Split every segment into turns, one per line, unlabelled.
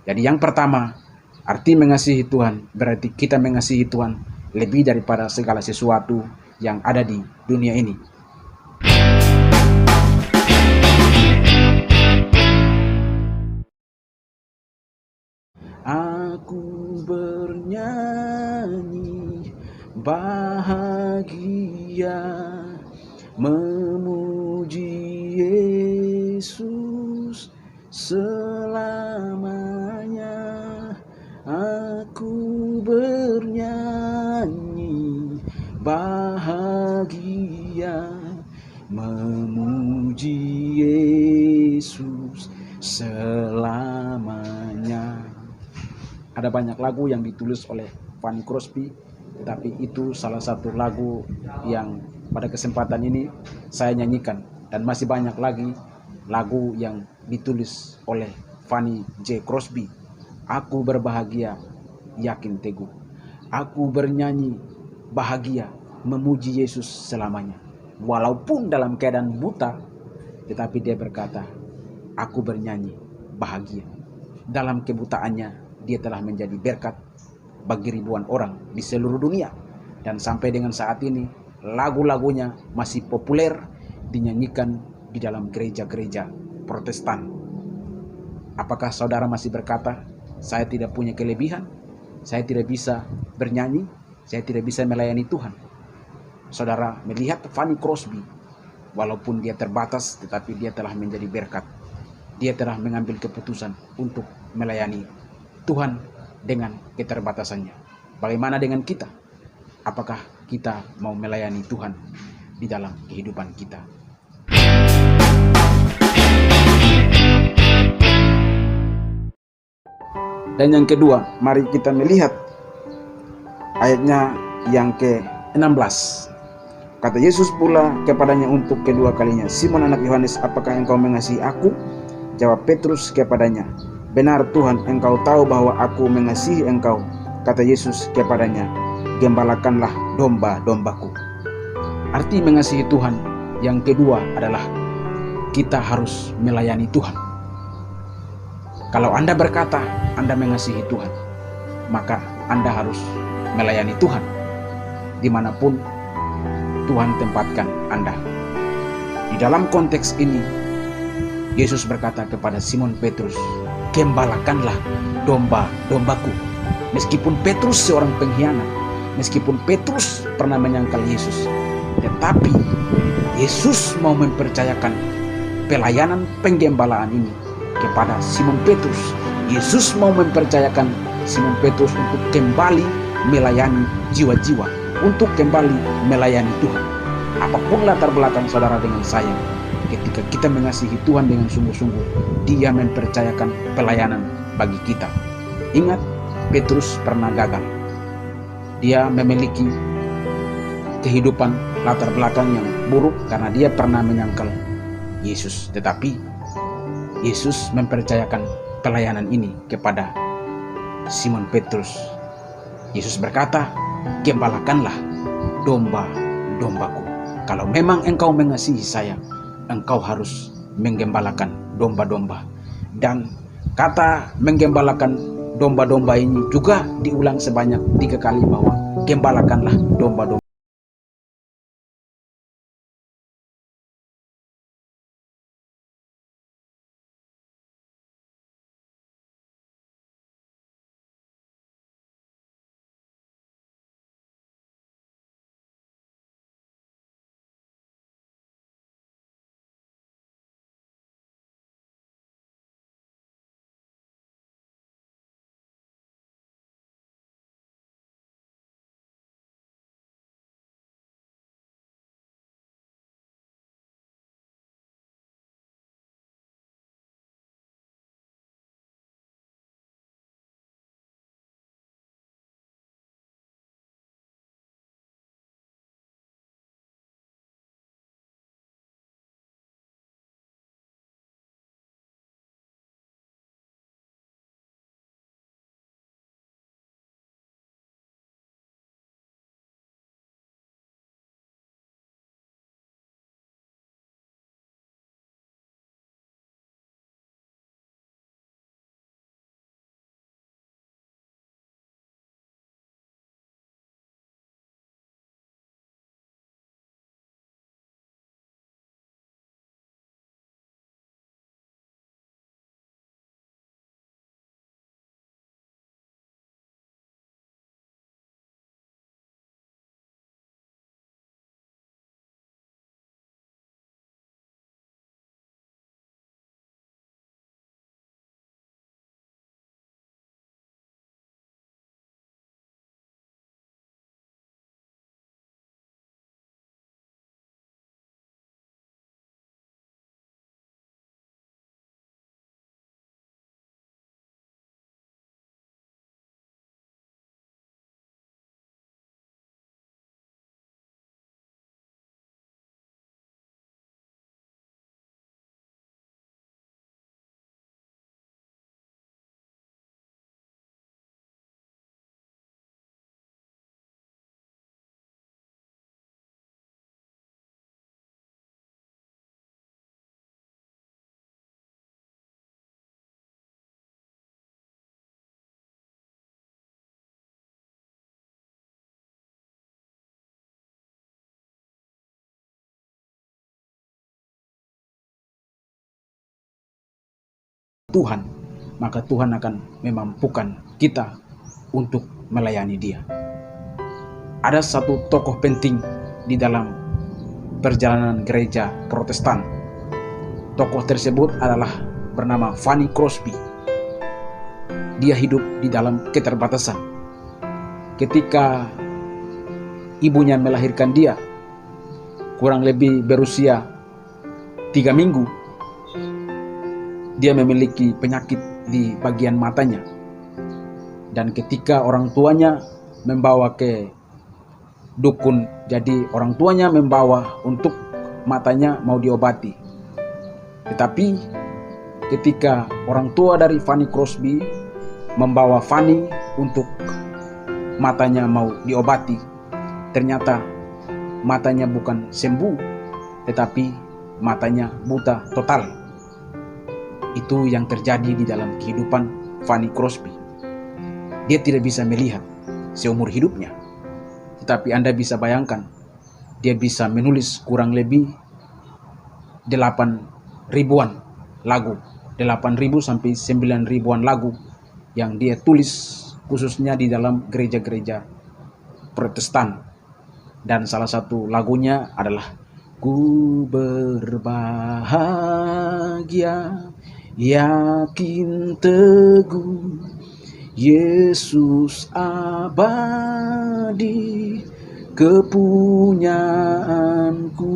Jadi yang pertama, arti mengasihi Tuhan berarti kita mengasihi Tuhan lebih daripada segala sesuatu yang ada di dunia ini. Aku bernyanyi bahagia memuji Yesus selamanya. Aku bernyanyi bahagia memuji Yesus selamanya. Ada banyak lagu yang ditulis oleh Fanny Crosby, tetapi itu salah satu lagu yang pada kesempatan ini saya nyanyikan. Dan masih banyak lagi lagu yang ditulis oleh Fanny J. Crosby. Aku berbahagia, yakin teguh. Aku bernyanyi bahagia, memuji Yesus selamanya. Walaupun dalam keadaan buta, tetapi dia berkata, aku bernyanyi bahagia. Dalam kebutaannya, dia telah menjadi berkat bagi ribuan orang di seluruh dunia. Dan sampai dengan saat ini, lagu-lagunya masih populer dinyanyikan di dalam gereja-gereja Protestan. Apakah saudara masih berkata, saya tidak punya kelebihan, saya tidak bisa bernyanyi, saya tidak bisa melayani Tuhan? Saudara melihat Fanny Crosby, walaupun dia terbatas, tetapi dia telah menjadi berkat. Dia telah mengambil keputusan untuk melayani Tuhan dengan keterbatasannya. Bagaimana dengan kita? Apakah kita mau melayani Tuhan di dalam kehidupan kita? Dan yang kedua, mari kita melihat ayatnya yang ke-16. Kata Yesus pula kepadanya untuk kedua kalinya, Simon anak Yohanes, apakah engkau mengasihi aku? Jawab Petrus kepadanya, benar Tuhan, engkau tahu bahwa aku mengasihi engkau. Kata Yesus kepadanya, gembalakanlah domba-dombaku. Arti mengasihi Tuhan yang kedua adalah kita harus melayani Tuhan. Kalau Anda berkata Anda mengasihi Tuhan, maka Anda harus melayani Tuhan dimanapun Tuhan tempatkan Anda. Di dalam konteks ini, Yesus berkata kepada Simon Petrus, gembalakanlah domba-dombaku. Meskipun Petrus seorang pengkhianat, meskipun Petrus pernah menyangkal Yesus, tetapi Yesus mau mempercayakan pelayanan penggembalaan ini kepada Simon Petrus. Yesus mau mempercayakan Simon Petrus untuk kembali melayani jiwa-jiwa, untuk kembali melayani Tuhan. Apapun latar belakang saudara dengan saya, ketika kita mengasihi Tuhan dengan sungguh-sungguh, Dia mempercayakan pelayanan bagi kita. Ingat, Petrus pernah gagal. Dia memiliki kehidupan latar belakang yang buruk karena dia pernah menyangkal Yesus. Tetapi Yesus mempercayakan pelayanan ini kepada Simon Petrus. Yesus berkata, gembalakanlah domba-dombaku. Kalau memang engkau mengasihi saya, engkau harus menggembalakan domba-domba. Dan kata menggembalakan domba-domba ini juga diulang sebanyak 3 kali, bahwa gembalakanlah domba-domba. Tuhan, maka Tuhan akan memampukan kita untuk melayani Dia. Ada satu tokoh penting di dalam perjalanan gereja Protestan. Tokoh tersebut adalah bernama Fanny Crosby. Dia hidup di dalam keterbatasan. Ketika ibunya melahirkan dia, kurang lebih berusia 3 minggu, dia memiliki penyakit di bagian matanya. Dan ketika orang tuanya membawa ke dukun, jadi orang tuanya membawa untuk matanya mau diobati. Tetapi ketika orang tua dari Fanny Crosby membawa Fanny untuk matanya mau diobati, ternyata matanya bukan sembuh, tetapi matanya buta total. Itu yang terjadi di dalam kehidupan Fanny Crosby. Dia tidak bisa melihat seumur hidupnya. Tetapi Anda bisa bayangkan, dia bisa menulis kurang lebih 8.000-an lagu, 8.000 sampai 9.000-an lagu yang dia tulis khususnya di dalam gereja-gereja Protestan. Dan salah satu lagunya adalah Ku berbahagia, yakin teguh, Yesus abadi kepunyaanku,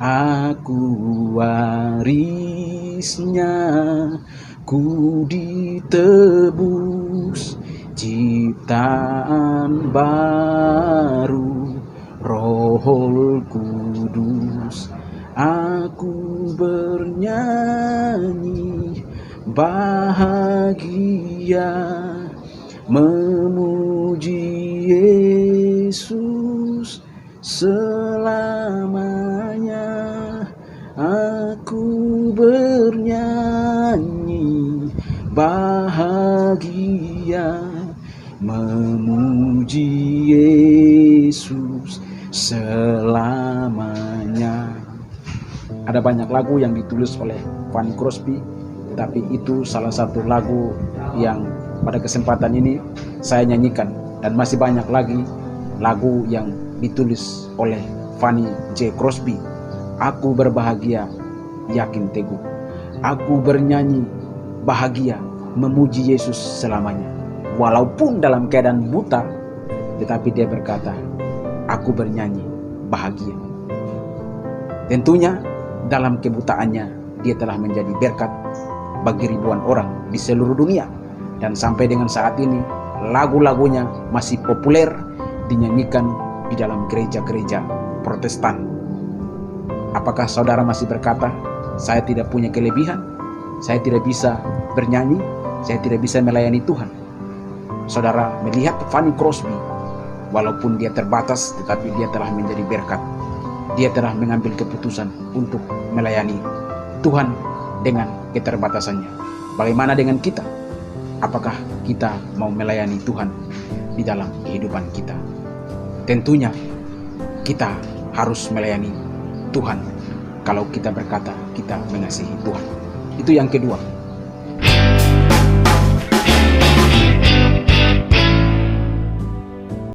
aku warisnya, ku ditebus, ciptaan baru, Roh Kudus. Aku bernyanyi bahagia, memuji Yesus selamanya. Aku bernyanyi bahagia, memuji Yesus selamanya. Ada banyak lagu yang ditulis oleh Fanny Crosby, tetapi itu salah satu lagu yang pada kesempatan ini saya nyanyikan. Dan masih banyak lagi lagu yang ditulis oleh Fanny J. Crosby. Aku berbahagia, yakin teguh. Aku bernyanyi bahagia, memuji Yesus selamanya. Walaupun dalam keadaan buta, tetapi dia berkata, aku bernyanyi bahagia. Tentunya dalam kebutaannya dia telah menjadi berkat bagi ribuan orang di seluruh dunia. Dan sampai dengan saat ini lagu-lagunya masih populer dinyanyikan di dalam gereja-gereja Protestan. Apakah saudara masih berkata, saya tidak punya kelebihan, saya tidak bisa bernyanyi, saya tidak bisa melayani Tuhan? Saudara melihat Fanny Crosby, walaupun dia terbatas, tetapi dia telah menjadi berkat. Dia telah mengambil keputusan untuk melayani Tuhan dengan keterbatasannya. Bagaimana dengan kita? Apakah kita mau melayani Tuhan di dalam kehidupan kita? Tentunya kita harus melayani Tuhan kalau kita berkata kita mengasihi Tuhan. Itu yang kedua.